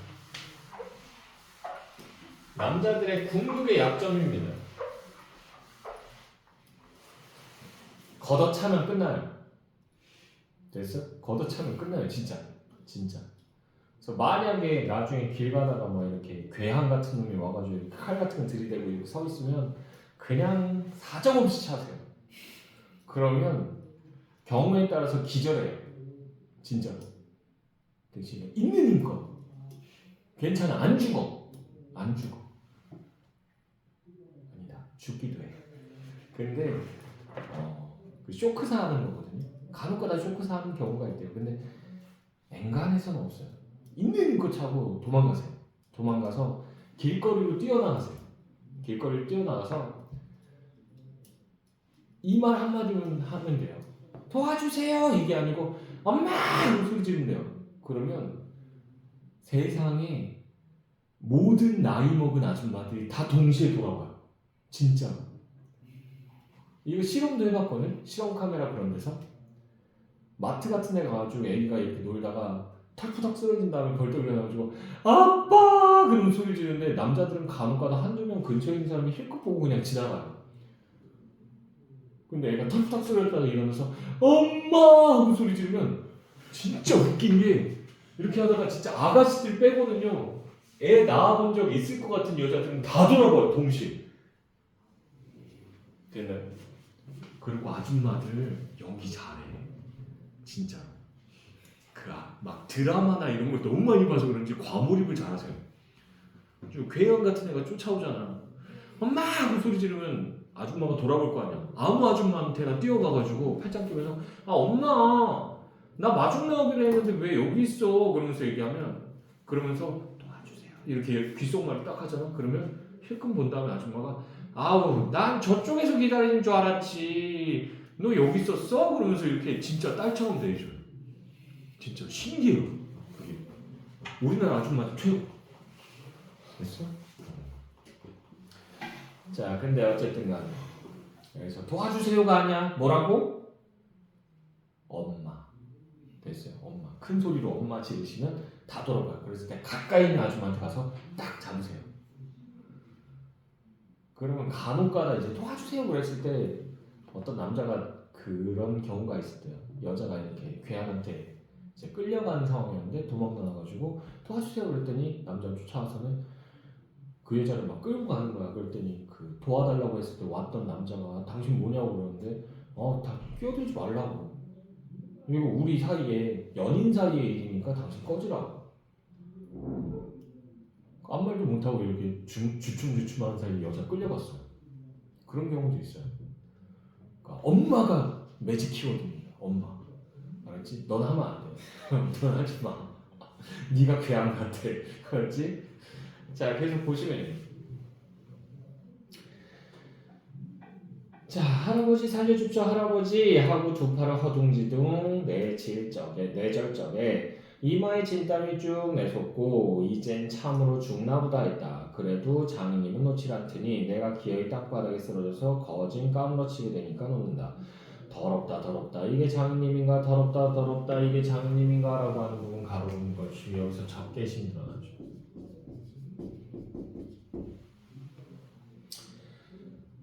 남자들의 궁극의 약점입니다. 걷어차면 끝나요. 됐어? 걷어차면 끝나요. 진짜. 그래서 만약에 나중에 길 가다가 뭐 이렇게 괴한 같은 놈이 와가지고 이렇게 칼 같은 거 들이대고 이렇게 서 있으면 그냥 사정없이 차세요. 그러면 경우에 따라서 기절해요. 진짜로. 대신에 있는 힘껏. 괜찮아. 안 죽어. 아니다. 죽기도 해. 근데 그 쇼크사 하는 거거든요. 간혹가다 쇼크사 하는 경우가 있대요. 근데 엔간해서는 없어요. 있는 힘껏 차고 도망가세요. 도망가서 길거리로 뛰어나가세요. 길거리를 뛰어나가서 이 말 한마디만 하면 돼요. 도와주세요 이게 아니고 엄마! 이런 소리 지르면 돼요. 그러면 세상에 모든 나이 먹은 아줌마들이 다 동시에 돌아와요. 진짜. 이거 실험도 해봤거든. 실험 카메라 그런 데서 마트 같은 데 가가지고 애기가 이렇게 놀다가 털푸닥 쓰러진 다음에 벌떡 일어나가지고 아빠! 그런 소리 지르는데 남자들은 간혹가다 한두 명 근처에 있는 사람이 힐끗 보고 그냥 지나가요. 근데 애가 털푸닥 쓰러졌다가 일어나서 엄마! 하고 소리 지르면 진짜 웃긴 게 이렇게 하다가 진짜 아가씨들 빼고는요 애 낳아본 적 있을 것 같은 여자들은 다 돌아봐요. 동시에. 됐나요? 그리고 아줌마들 연기 잘해. 진짜. 막 드라마나 이런 걸 너무 많이 봐서 그런지 과몰입을 잘하세요. 좀 괴형 같은 애가 쫓아오잖아. 엄마! 하고 소리 지르면 아줌마가 돌아볼 거 아니야. 아무 아줌마한테나 뛰어가가지고 팔짱 끼면서 엄마! 나 마중 나오기로 했는데 왜 여기 있어? 그러면서 얘기하면 그러면서 도와주세요. 이렇게 귓속말을 딱 하잖아. 그러면 힐끔 본 다음에 아줌마가 아우 난 저쪽에서 기다리는 줄 알았지. 너 여기 있었어? 그러면서 이렇게 진짜 딸처럼 대해줘요. 진짜 신기해요. 그게. 우리나라 아줌마들 최고. 됐어? 자, 근데 어쨌든 간에 여기서 도와주세요가 아니야. 뭐라고? 엄마. 됐어요. 엄마. 큰 소리로 엄마 지르시면 다 돌아가요. 그래서 그냥 가까이 있는 아줌마한테 가서 딱 잡으세요. 그러면 간혹가다 이제 도와주세요 그랬을 때 어떤 남자가 그런 경우가 있을 때요. 여자가 이렇게 괴한한테 이제 끌려가는 상황이었는데 도망 나와가지고 도와주세요 그랬더니 남자가 쫓아와서는 그 여자를 막 끌고 가는 거야. 그랬더니 그 도와달라고 했을 때 왔던 남자가 당신 뭐냐고 그러는데 다 끼어들지 말라고. 이거 우리 사이에 연인 사이의 일이니까 당신 꺼지라고. 아무 말도 못하고 이렇게 주춤주춤하는 사이에 여자 끌려갔어요. 그런 경우도 있어요. 그러니까 엄마가 매직 키워드입니다. 엄마. 알았지? 넌 하면 안 돼. 넌 하지 마. 네가 괴한 같아. 알았지? 자, 계속 보시면요. 자, 할아버지 살려줍죠 할아버지 하고 두 팔을 허둥지둥 내절적에 이마에 진땀이 쭉 내솟고 이젠 참으로 죽나보다 했다. 그래도 장인님은 놓질 않더니 내가 기어이 땅바닥에 쓰러져서 거진 까무러치게 되니까 놓는다. 더럽다 이게 장인님인가 더럽다 이게 장인님인가 라고 하는 부분 가로는 것이 여기서 적개심이 드러나죠.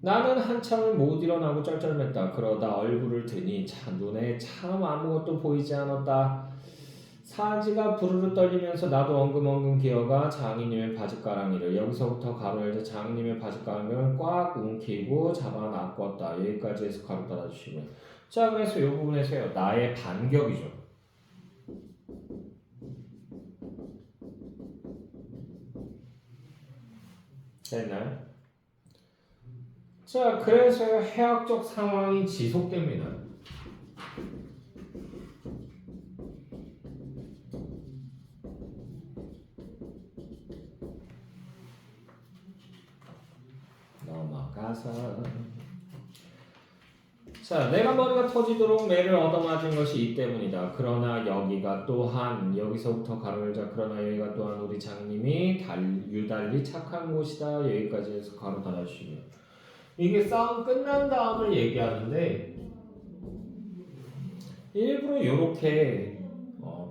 나는 한참을 못 일어나고 쩔쩔맸다. 그러다 얼굴을 드니 눈에 참 아무것도 보이지 않았다. 사지가 부르르 떨리면서 나도 엉금엉금 기어가 장인님의 바짓가랑이를 여기서부터 가로 열자 장인님의 바짓가랑이를 꽉 움키고 잡아 낚았다. 여기까지 해서 가로 닫아주시고요. 자, 그래서 이 부분에서요. 나의 반격이죠. 됐나요? 자, 그래서 해학적 상황이 지속됩니다. 넘어가서 자, 내가 머리가 터지도록 매를 얻어맞은 것이 이 때문이다. 그러나 여기가 또한 여기서부터 가로 열자 그러나 여기가 또한 우리 장님이 유달리 착한 곳이다. 여기까지 해서 가로 닫아주시고요. 이게 싸움 끝난 다음을 얘기하는데 일부러 이렇게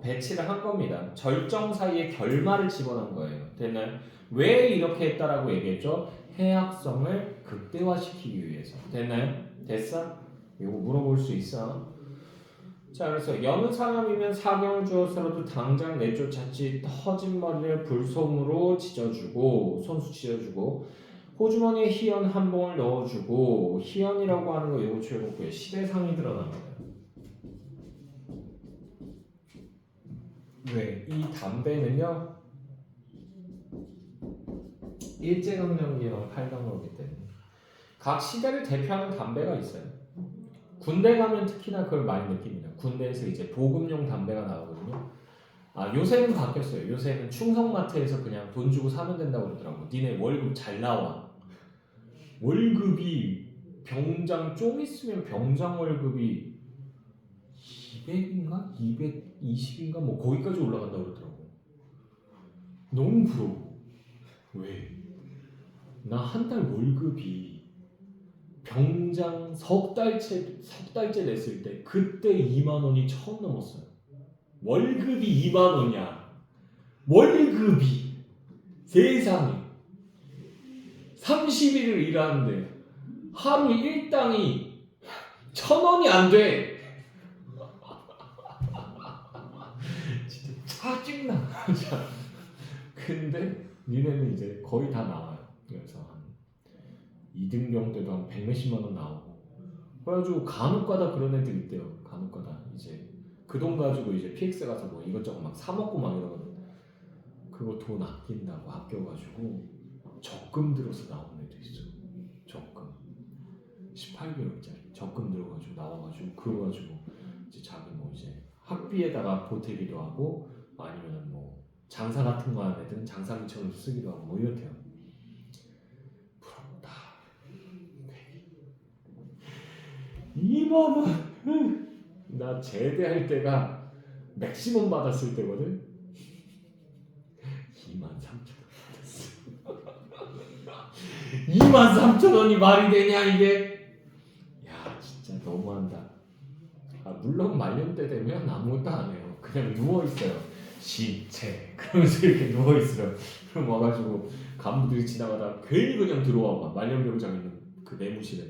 배치를 한 겁니다. 절정 사이에 결말을 집어넣은 거예요. 됐나요? 왜 이렇게 했다라고 얘기했죠? 해악성을 극대화시키기 위해서. 됐나요? 됐어? 이거 물어볼 수 있어. 자, 그래서 여느 사람이면 사경을 주어서라도 당장 내쫓았지 터진 머리를 불솜으로 찢어주고 손수 찢어주고 호주머니에 희연 한 봉을 넣어주고 희연이라고 하는 거 이거 주의해볼게요. 시대상이 드러납니다. 왜? 이 담배는요 일제강점기와 8강로기 때문에 각 시대를 대표하는 담배가 있어요. 군대 가면 특히나 그걸 많이 느낍니다. 군대에서 이제 보급용 담배가 나오거든요. 아, 요새는 바뀌었어요. 요새는 충성마트에서 그냥 돈 주고 사면 된다고 그러더라고. 니네 월급 잘 나와. 월급이 병장 좀 있으면 병장 월급이 200인가? 220인가? 뭐 거기까지 올라간다고 그러더라고. 너무 부러워. 왜? 나 한 달 월급이 병장 석 달째 냈을 때 그때 2만 원이 처음 넘었어요. 월급이 2만 원이야. 월급이 세상에 30일을 일하는데 하루 일당이 1,000원이 안 돼. 진짜 짜증나. 근데 니네는 이제 거의 다 나와요. 그래서 한 2등병 때도 한 100몇십만 원 나오고 그래가지고 간혹가다 그런 애들 있대요. 간혹가다 이제 그 돈 가지고 이제 PX 가서 뭐 이것저것 막 사 먹고 막 이러거든. 그거 돈 아낀다고 아껴가지고 적금 들어서 나온 애도 있어. 적금 18개월짜리 적금 들어가지고 나와가지고 그거 가지고 이제 자기 뭐 이제 학비에다가 보태기도 하고 아니면 뭐 장사 같은 거 하는 애들은 장사 미천으로 쓰기도 하고 뭐 이렇대요. 부럽다. 2만 원. 나 제대할 때가 맥시멈 받았을 때거든. 23,000원 받았어. 23,000원이 말이 되냐 이게? 야 진짜 너무한다. 아, 물론 말년 때 되면 아무것도 안 해요. 그냥 누워 있어요. 시체. 그러면서 이렇게 누워 있어요. 그럼 와가지고 간부들이 지나가다 괜히 그냥 들어와 봐. 말년병장 있는 그 내무실에.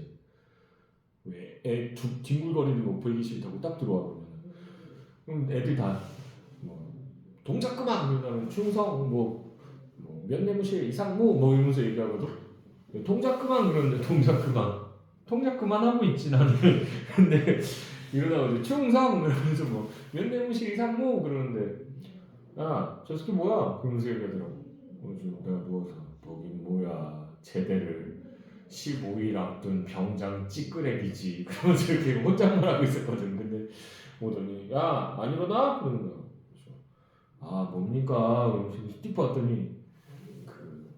왜 애 뒹굴거리는 거 보이기 싫다고 딱 들어와 보면 그럼 애들 다 뭐 동작 그만 그러면 충성 몇 내무실 이상무 뭐 이러면서 얘기하거든. 동작 그만 그러는데 동작 그만 하고 있지 나는. 근데 이러다가 충성 그러면서 뭐 몇 내무실 이상무 그러는데 야 저 새끼 뭐야 그러면서 얘기하더라고. 내가 누워서 거긴 뭐야 제대를 15일 앞둔 병장 찌끄레기지 그러면서 이렇게 혼잣말 하고 있었거든. 근데 오더니 야 안 일어나? 그러는 거야. 아 뭡니까? 그러면서 띡 봤더니 그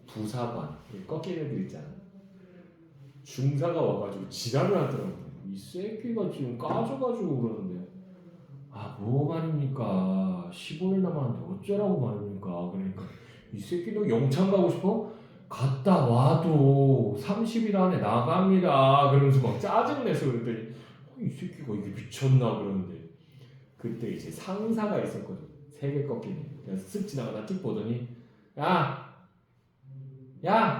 부사관 꺾인 애들 있잖아. 중사가 와가지고 지랄을 하더라고. 이 새끼가 지금 까져가지고 그러는데 아 뭐 말입니까? 15일 남았는데 어쩌라고 말입니까? 그러니까 이 새끼 너 영창 가고 싶어? 갔다 와도 30일 안에 나갑니다. 그러면서 막 짜증내서 그랬더니 이 새끼가 이게 미쳤나 그러는데 그때 이제 상사가 있었거든. 3개 꺾이네. 그래서 쓱 지나가다 틱 보더니 야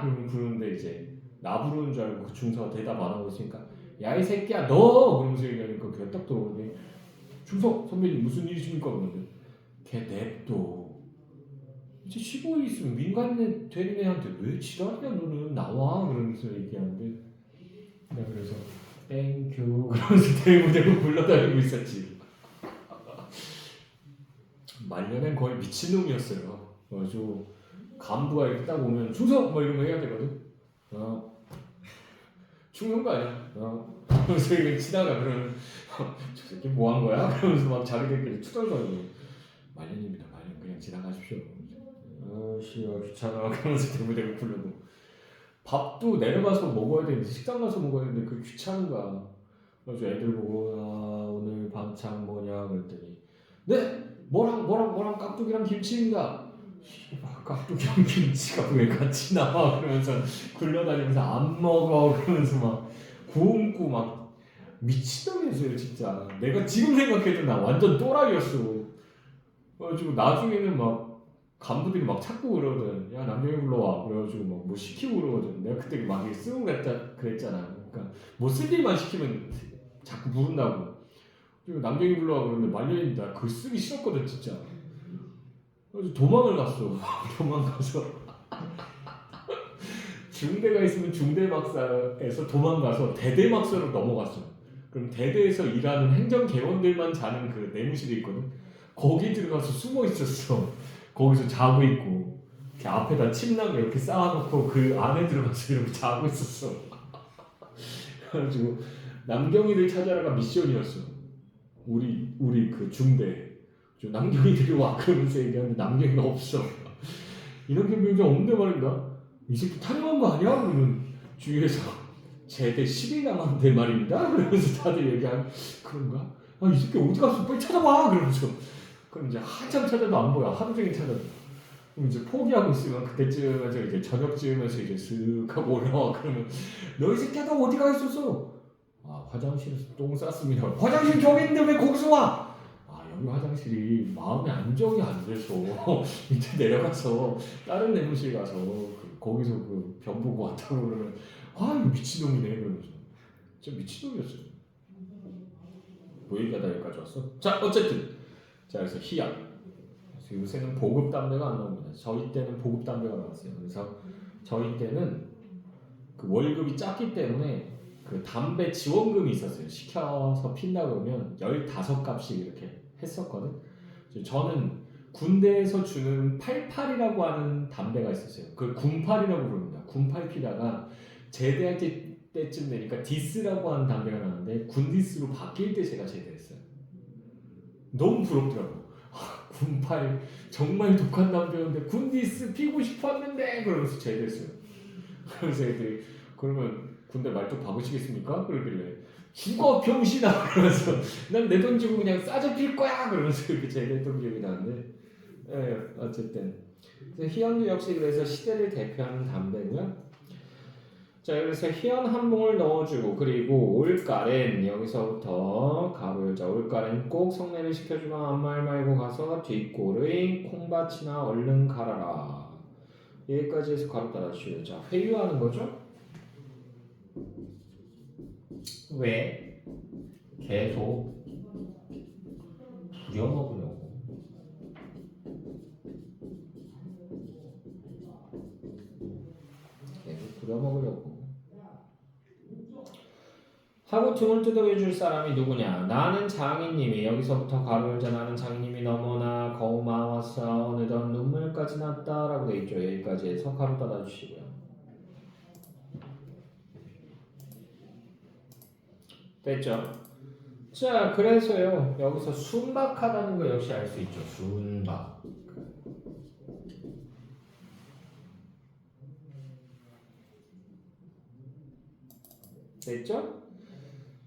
그러면 그러는데 이제 나 부르는 줄 알고 그 중사가 대답 안 하고 있으니까 야 이 새끼야 너 그러면서 얘기하니까 걔가 딱 들어오더니 중석 선배님 무슨 일이십니까 그러는데 걔 냅둬. 이제 15일 있으면 민간 되는 애한테 왜 지랄이야 너는 나와 그러면서 얘기하는데 내가 그래서 땡큐 그러면서 대구대구 굴러다니고 있었지. 말년엔 거의 미친놈이었어요. 그래가지고 간부가 이렇게 딱 오면 충성! 뭐 이런 거 해야 되거든. 죽는 거 아니야. 그래서 이렇게 지나가 그러면 저 새끼 뭐 한 거야? 그러면서 막 자기들끼리 투덜거리고 말년입니다. 말년 그냥 지나가십시오. 씨발 귀찮아. 그러면서 대구대구 굴르고 밥도 내려가서 먹어야 되는데 식당 가서 먹어야 되는데 그게 귀찮은 거야. 그래서 애들 보고 오늘 반찬 뭐냐 그랬더니 네! 뭐랑 깍두기랑 김치입니다. 깍두기랑 김치가 왜 같이 나와? 그러면서 굴러다니면서 안 먹어 그러면서 막 굶고 막 미친놈이었어요 진짜. 내가 지금 생각해도 나 완전 또라이였어. 그래가지고 나중에는 막 간부들이 막 찾고 그러거든. 야 남경이 불러와. 그래가지고 막 뭐 시키고 그러거든. 내가 그때 막 쓰고 그랬잖아. 그러니까 뭐 쓸 일만 시키면 자꾸 부른다고. 그리고 남경이 불러와 그러는데 말년인데 나 그거 쓰기 싫었거든 진짜. 그래서 도망을 갔어. 도망가서 중대가 있으면 중대막사에서 도망가서 대대막사로 넘어갔어. 그럼 대대에서 일하는 행정개원들만 자는 그 내무실이 있거든. 거기 들어가서 숨어 있었어. 거기서 자고 있고 이렇게 앞에다 침낭 이렇게 쌓아놓고 그 안에 들어가서 이렇게 자고 있었어. 그래가지고 남경이를 찾아라가 미션이었어. 우리 그 중대 남경이들이 와 그러면서 얘기하는데 남경이가 없어. 이런 경비병장 없는데 말입니다. 이 새끼 탈영한 거 아니야? 그러면 주위에서 제대 10일 남았는데 말입니다. 그러면서 다들 얘기하면 그런가? 이 새끼 어디 갔어? 빨리 찾아봐. 그러면서 그럼 이제 한참 찾아도 안 보여. 하루 종일 찾아도. 그럼 이제 포기하고 있으면 그때쯤에서 이제 저녁쯤에서 이제 쓱 하고 올라와. 그러면 너 이 새끼야 너 어디 가 있었어? 화장실에서 똥 쌌습니다. 화장실 저기 있는데 왜 거기서 와? 여기 화장실이 마음의 안정이 안 돼서 밑에 내려가서 다른 내무실 가서 거기서 그 병 보고 왔다고 그러면 이거 미친놈이네 그러면서 진짜 미친놈이었어요. 뭐 얘기하다 여기까지 왔어? 자 어쨌든 자 그래서 희약 그래서 요새는 보급 담배가 안 나옵니다. 저희 때는 보급 담배가 나왔어요. 그래서 저희 때는 그 월급이 작기 때문에 그 담배 지원금이 있었어요. 시켜서 핀다 그러면 15값씩 이렇게 했었거든. 저는 군대에서 주는 88이라고 하는 담배가 있었어요. 그걸 군팔이라고 부릅니다. 군팔 피다가 제대할 때쯤 되니까 디스라고 하는 담배가 나왔는데 군디스로 바뀔 때 제가 제대했어요. 너무 부럽더라고. 군팔 정말 독한 담배였는데 군디스 피고 싶었는데 그러면서 제대했어요. 그래서 애들이 그러면 군대 말뚝 박으시겠습니까? 그러길래 죽어 병신아 그러면서 난 내 돈 주고 그냥 싸져 필 거야 그러면서 이렇게 제대했던 기억이 나는데 어쨌든 희연도 역시 그래서 시대를 대표하는 담배고요. 자 그래서 희연 한 봉을 넣어주고 그리고 올가렌 여기서부터 가로열자 올가렌 꼭 성례를 시켜주면 아무 말 말고 가서 뒷골의 콩밭이나 얼른 갈아라. 여기까지 해서 가로 따라주시고요. 자 회유하는 거죠. 왜? 계속 부려먹으려고. 계속 부려먹으려고. 하고 등을 뜯어줄 사람이 누구냐? 나는 장인님이 여기서부터 가로 열자 나는 장인님이 너무나 고마웠어 어느덧 눈물까지 났다 라고 되어있죠. 여기까지 해서 가로 따라주시고요. 됐죠? 자 그래서요 여기서 순박하다는 거 역시 알 수 있죠. 순박 됐죠?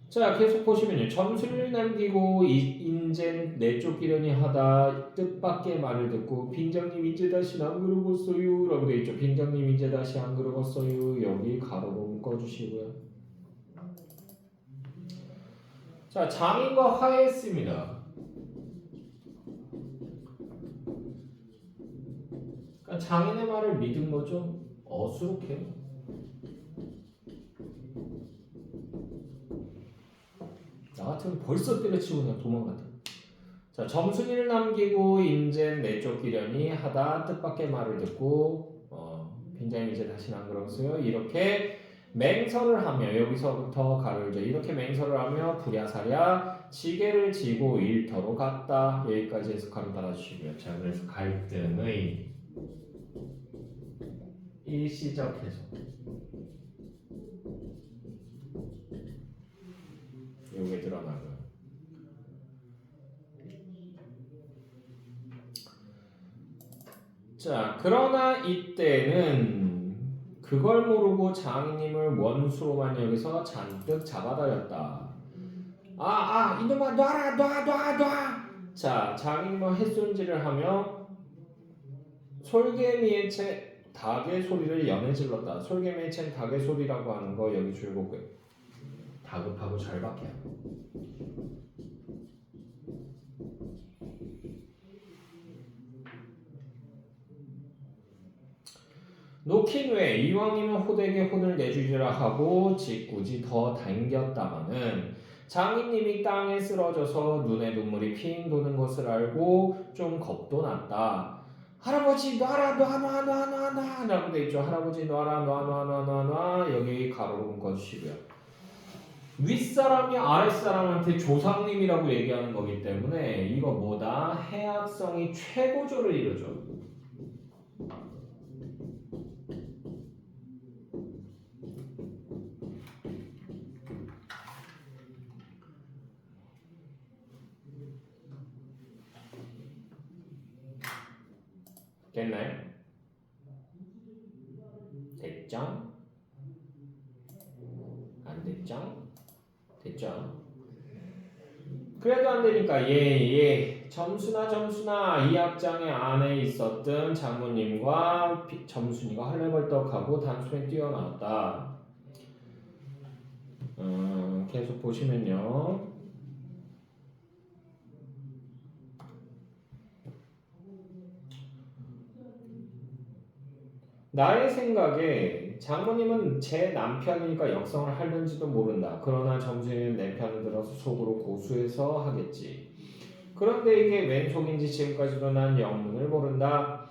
자 계속 보시면요 점수를 남기고 인젠 내쫓기려니 하다 뜻밖의 말을 듣고 빈장님 이제 다시 안 그러겠어요 라고 되어있죠. 빈장님 이제 다시 안 그러겠어요. 여기 가로로 묶어주시고요. 자 장인과 화해했습니다. 그러니까 장인의 말을 믿은 거죠. 어수룩해요. 나 같으면 벌써 때려치고 그냥 도망갔다. 자, 점순이를 남기고 인젠 내쫓기려니 하다 뜻밖의 말을 듣고 굉장히 이제 다시는 안 그러고요. 이렇게 맹설을 하며 여기서부터 가로열죠. 이렇게 맹설을 하며 부랴사랴 지게를 지고 일터로 갔다. 여기까지 해서 가로 달아주시고요. 자, 그래서 갈등의 일시적 해석. 요게 드러나고요. 자, 그러나 이때는 그걸 모르고 장인님을 원수로만 여기서 잔뜩 잡아다녔다. 이놈아 놔. 자, 장인님은 햇손질을 하며 솔개미의 채 닭의 소리를 연해 질렀다. 솔개미의 채 닭의 소리라고 하는 거 여기 줄거고요. 다급하고 절박해요. 놓긴 외 이왕이면 호되게 혼을 내주리라 하고 짓궂이 더 당겼다마는 장인님이 땅에 쓰러져서 눈에 눈물이 핑 도는 것을 알고 좀 겁도 났다. 할아버지 놔라 라고 돼 있죠. 할아버지 놔라 여기 가로로 묶어주시고요. 윗사람이 아랫사람한테 조상님이라고 얘기하는 거기 때문에 이거 뭐다? 해악성이 최고조를 이루죠. 됐나요? 됐죠? 안 됐죠? 됐죠? 그래도 안 되니까 점순아 이 악장의 안에 있었던 장모님과 점순이가 헐레벌떡하고 단숨에 뛰어나왔다. 계속 보시면요. 나의 생각에 장모님은 제 남편이니까 역성을 하는지도 모른다. 그러나 점순이는 내 편을 들어서 속으로 고수해서 하겠지. 그런데 이게 웬 속인지 지금까지도 난 영문을 모른다.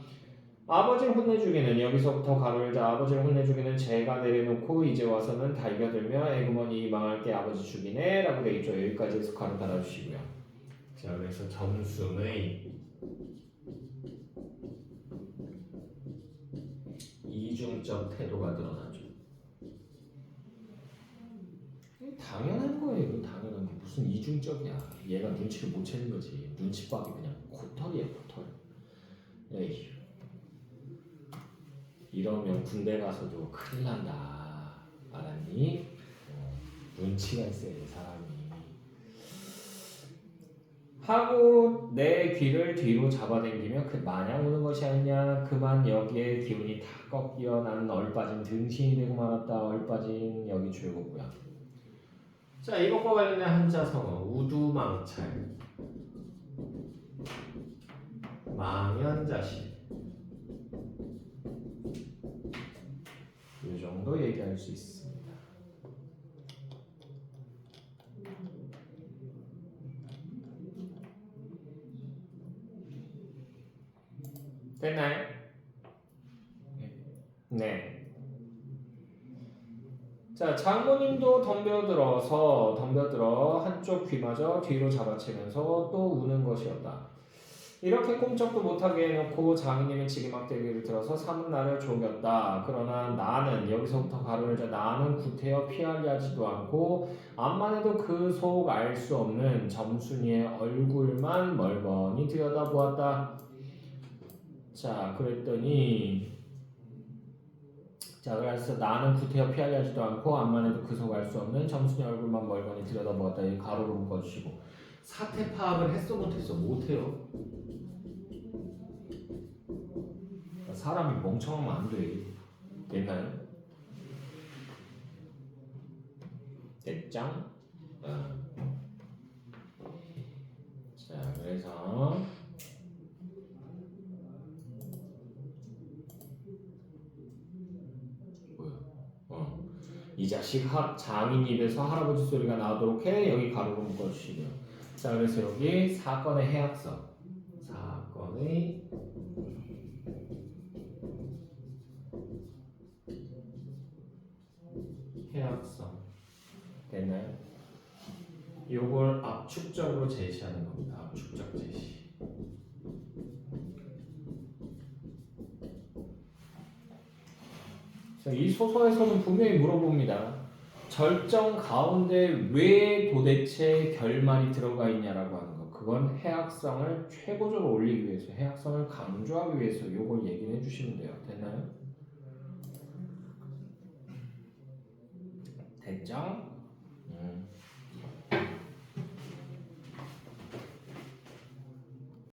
아버지를 혼내주기는 여기서부터 가로열자 아버지를 혼내주기는 제가 내려놓고 이제 와서는 달겨들며 에그머니 망할 게 아버지 죽이네 라고 되어있죠. 여기까지 해서 가로 달아주시고요. 자, 그래서 점순의 이중적 태도가 드러나죠. 당연한 거예요. 당연한 게 무슨 이중적이야. 얘가 눈치를 못 채는 거지. 눈치밥이 그냥 코털이야 코털. 에이. 이러면 군대 가서도 큰일 난다. 알았니? 눈치가 있어야 돼 사람이. 하고 내 귀를 뒤로 잡아당기며 그 마냥 우는 것이 아니냐. 그만 여기에 기운이 다 꺾여 나는 얼빠진 등신이 되고 말았다. 얼빠진 여기 줄거고요. 자, 이것과 관련된 한자성어 우두망찰 망연자실 이 정도 얘기할 수 있습니다. 됐나요? 네. 자, 장모님도 덤벼들어 한쪽 귀마저 뒤로 잡아채면서 또 우는 것이었다. 이렇게 꼼짝도 못하게 해놓고 장인님의 지기막대기를 들어서 삼은 나를 조겼다. 그러나 나는 여기서부터 가로열자 나는 구태여 피하려 하지도 않고 암만 해도 그 속 알 수 없는 점순이의 얼굴만 멀거니 들여다보았다. 자, 그랬더니 자, 그래서 나는 구태여 피하려 하지도 않고 암만 해도 그 속 알 수 없는 점순이 얼굴만 멀거니 들여다보았다. 이 가로로 묶어주시고 사태 파악을 했어 못했어? 못해요. 사람이 멍청하면 안 돼. 됐나요? 됐죠? 자, 그래서 이 자식 장인 입에서 할아버지 소리가 나도록 해. 여기 가로로 묶어주시고요. 자, 그래서 여기 사건의 해악성. 사건의 해악성. 됐나요? 요걸 압축적으로 제시하는 겁니다. 압축적 제시. 이 소설에서는 분명히 물어봅니다. 절정 가운데 왜 도대체 결말이 들어가 있냐라고 하는 거. 그건 해악성을 최고적으로 올리기 위해서, 해악성을 강조하기 위해서 요걸 얘기를 해주시면 돼요. 됐나요? 됐죠?